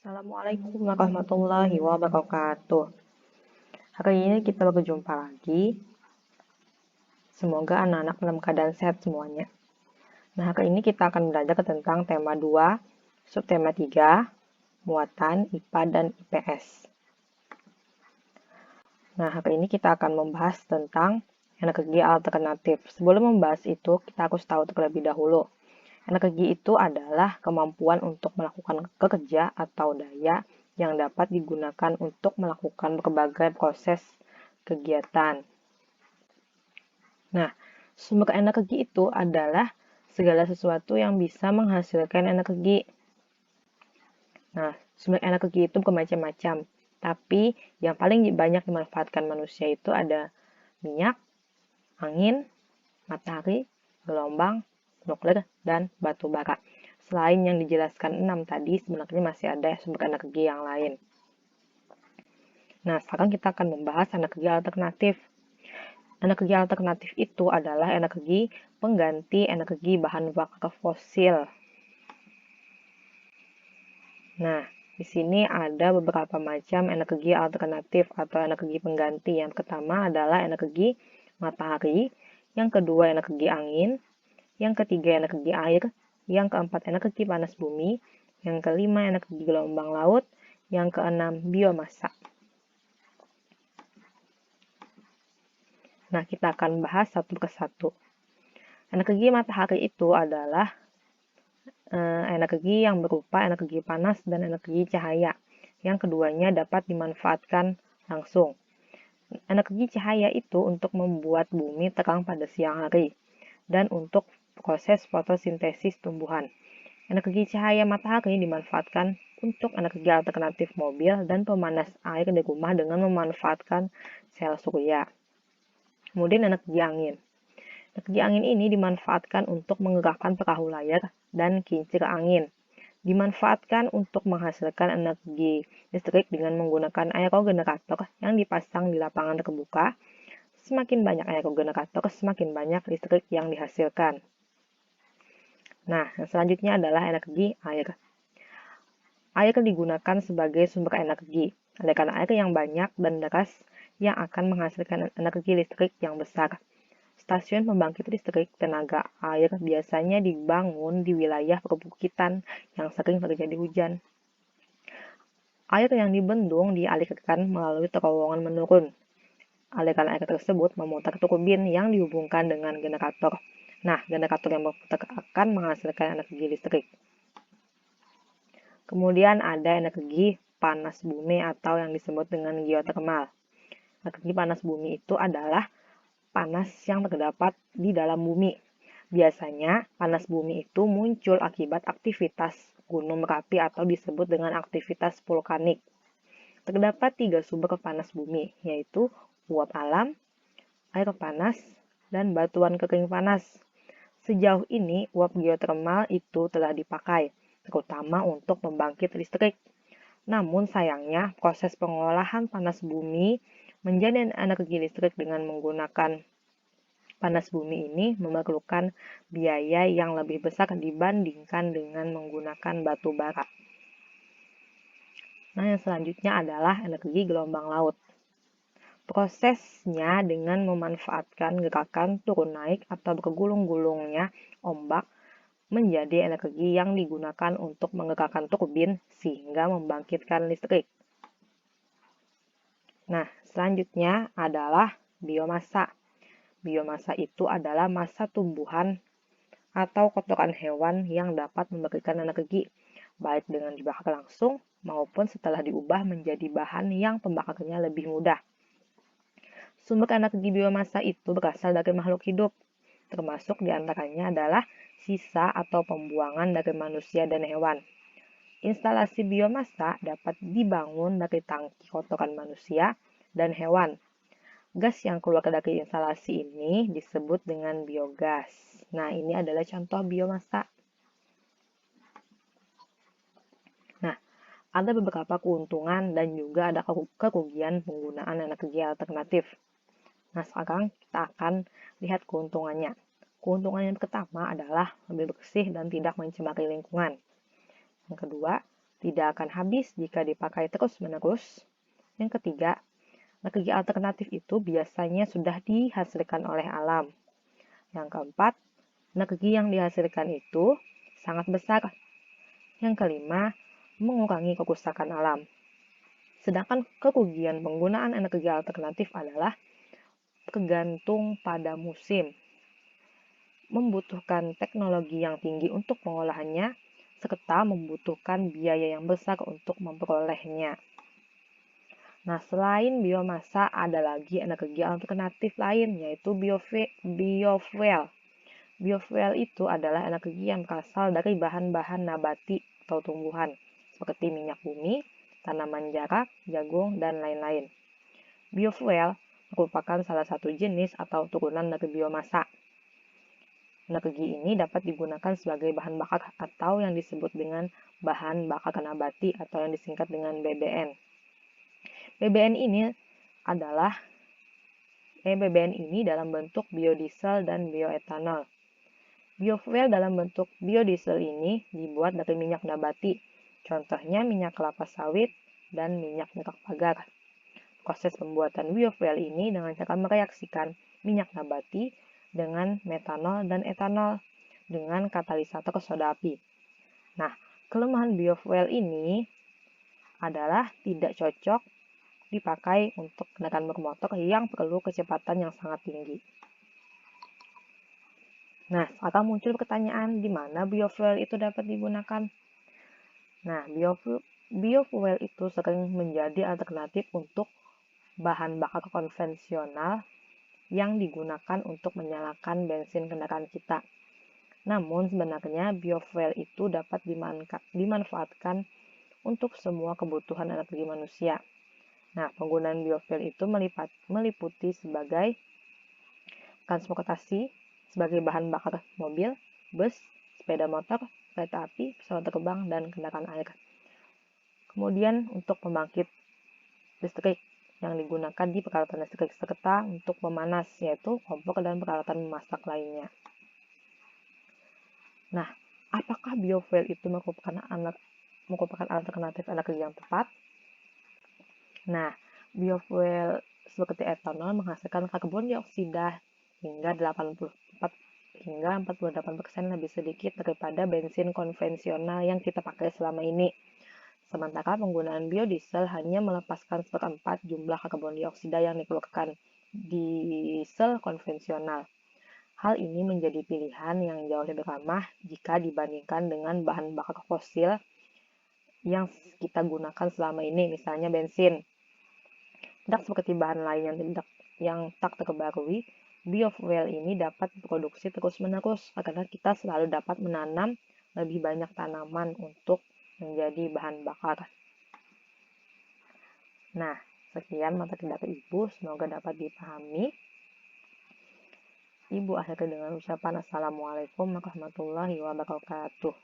Assalamualaikum warahmatullahi wabarakatuh. Hari ini kita berjumpa lagi. Semoga anak-anak dalam keadaan sehat semuanya. Nah, hari ini kita akan belajar tentang tema 2, subtema 3, muatan IPA dan IPS. Nah, hari ini kita akan membahas tentang energi alternatif. Sebelum membahas itu, kita harus tahu terlebih dahulu. Energi itu adalah kemampuan untuk melakukan kerja atau daya yang dapat digunakan untuk melakukan berbagai proses kegiatan. Nah, sumber energi itu adalah segala sesuatu yang bisa menghasilkan energi. Nah, sumber energi itu bermacam-macam, tapi yang paling banyak dimanfaatkan manusia itu ada minyak, angin, matahari, gelombang, nuklir, dan batu bara. Selain yang dijelaskan 6 tadi, sebenarnya masih ada sumber energi yang lain. Nah, sekarang kita akan membahas energi alternatif. Energi alternatif itu adalah energi pengganti energi bahan bakar fosil. Nah, di sini ada beberapa macam energi alternatif atau energi pengganti. Yang pertama adalah energi matahari, yang kedua energi angin, yang ketiga energi air, yang keempat energi panas bumi, yang kelima energi gelombang laut, yang keenam biomasa. Nah, kita akan bahas satu persatu. Energi matahari itu adalah energi yang berupa energi panas dan energi cahaya. Yang keduanya dapat dimanfaatkan langsung. Energi cahaya itu untuk membuat bumi terang pada siang hari dan untuk proses fotosintesis tumbuhan. Energi cahaya matahari dimanfaatkan untuk energi alternatif mobil dan pemanas air di rumah dengan memanfaatkan sel surya. Kemudian energi angin. Energi angin ini dimanfaatkan untuk menggerakkan perahu layar dan kincir angin. Dimanfaatkan untuk menghasilkan energi listrik dengan menggunakan aerogenerator yang dipasang di lapangan terbuka. Semakin banyak aerogenerator, semakin banyak listrik yang dihasilkan. Nah, yang selanjutnya adalah energi air. Air digunakan sebagai sumber energi. Aliran air yang banyak dan deras yang akan menghasilkan energi listrik yang besar. Stasiun pembangkit listrik tenaga air biasanya dibangun di wilayah perbukitan yang sering terjadi hujan. Air yang dibendung dialirkan melalui terowongan menurun. Aliran air tersebut memutar turbin yang dihubungkan dengan generator. Nah, generator yang berputar akan menghasilkan energi listrik. Kemudian ada energi panas bumi atau yang disebut dengan geotermal. Energi panas bumi itu adalah panas yang terdapat di dalam bumi. Biasanya, panas bumi itu muncul akibat aktivitas gunung berapi atau disebut dengan aktivitas vulkanik. Terdapat 3 sumber panas bumi, yaitu uap alam, air panas, dan batuan kering panas. Sejauh ini, uap geotermal itu telah dipakai, terutama untuk pembangkit listrik. Namun sayangnya, proses pengolahan panas bumi menjadi energi listrik dengan menggunakan panas bumi ini memerlukan biaya yang lebih besar dibandingkan dengan menggunakan batu bara. Nah, yang selanjutnya adalah energi gelombang laut. Prosesnya dengan memanfaatkan gerakan turun naik atau bergulung-gulungnya ombak menjadi energi yang digunakan untuk menggerakkan turbin sehingga membangkitkan listrik. Nah, selanjutnya adalah biomasa. Biomasa itu adalah massa tumbuhan atau kotoran hewan yang dapat memberikan energi, baik dengan dibakar langsung maupun setelah diubah menjadi bahan yang pembakarnya lebih mudah. Sumber energi biomasa itu berasal dari makhluk hidup, termasuk diantaranya adalah sisa atau pembuangan dari manusia dan hewan. Instalasi biomasa dapat dibangun dari tangki kotoran manusia dan hewan. Gas yang keluar dari instalasi ini disebut dengan biogas. Nah, ini adalah contoh biomasa. Nah, ada beberapa keuntungan dan juga ada kerugian penggunaan energi alternatif. Nah, sekarang kita akan lihat keuntungannya. Keuntungan yang pertama adalah lebih bersih dan tidak mencemari lingkungan. Yang kedua, tidak akan habis jika dipakai terus-menerus. Yang ketiga, energi alternatif itu biasanya sudah dihasilkan oleh alam. Yang keempat, energi yang dihasilkan itu sangat besar. Yang kelima, mengurangi kerusakan alam. Sedangkan kerugian penggunaan energi alternatif adalah tergantung pada musim, membutuhkan teknologi yang tinggi untuk pengolahannya, serta membutuhkan biaya yang besar untuk memperolehnya. Nah, selain biomasa, ada lagi energi alternatif lain, yaitu biofuel. Biofuel itu adalah energi yang berasal dari bahan-bahan nabati atau tumbuhan, seperti minyak bumi, tanaman jarak, jagung, dan lain-lain. Biofuel merupakan salah satu jenis atau turunan dari biomasa. Energi ini dapat digunakan sebagai bahan bakar atau yang disebut dengan bahan bakar nabati atau yang disingkat dengan BBN. BBN ini dalam bentuk biodiesel dan bioetanol. Biofuel dalam bentuk biodiesel ini dibuat dari minyak nabati, contohnya minyak kelapa sawit dan minyak merah pagar. Proses pembuatan biofuel ini dengan cara mereaksikan minyak nabati dengan metanol dan etanol dengan katalisator soda api. Nah, kelemahan biofuel ini adalah tidak cocok dipakai untuk kendaraan bermotor yang perlu kecepatan yang sangat tinggi. Nah, sekarang muncul pertanyaan, di mana biofuel itu dapat digunakan? Nah, biofuel itu sering menjadi alternatif untuk bahan bakar konvensional yang digunakan untuk menyalakan bensin kendaraan kita. Namun sebenarnya biofuel itu dapat dimanfaatkan untuk semua kebutuhan energi manusia. Nah, penggunaan biofuel itu meliputi sebagai transportasi, sebagai bahan bakar mobil, bus, sepeda motor, kereta api, pesawat terbang, dan kendaraan air. Kemudian untuk pembangkit listrik yang digunakan di peralatan listrik serta untuk pemanas, yaitu kompor dan peralatan memasak lainnya. Nah, apakah biofuel itu merupakan alternatif energi yang tepat? Nah, biofuel seperti etanol menghasilkan karbon dioksida hingga 48% lebih sedikit daripada bensin konvensional yang kita pakai selama ini. Sementara penggunaan biodiesel hanya melepaskan seperempat jumlah karbon dioksida yang dikeluarkan diesel konvensional. Hal ini menjadi pilihan yang jauh lebih ramah jika dibandingkan dengan bahan bakar fosil yang kita gunakan selama ini, misalnya bensin. Tidak seperti bahan lain yang tak terbaharui, biofuel ini dapat diproduksi terus-menerus karena kita selalu dapat menanam lebih banyak tanaman untuk menjadi bahan bakar. Nah, sekian materi dari Ibu, semoga dapat dipahami. Ibu akhiri dengan ucapan Assalamualaikum warahmatullahi wabarakatuh.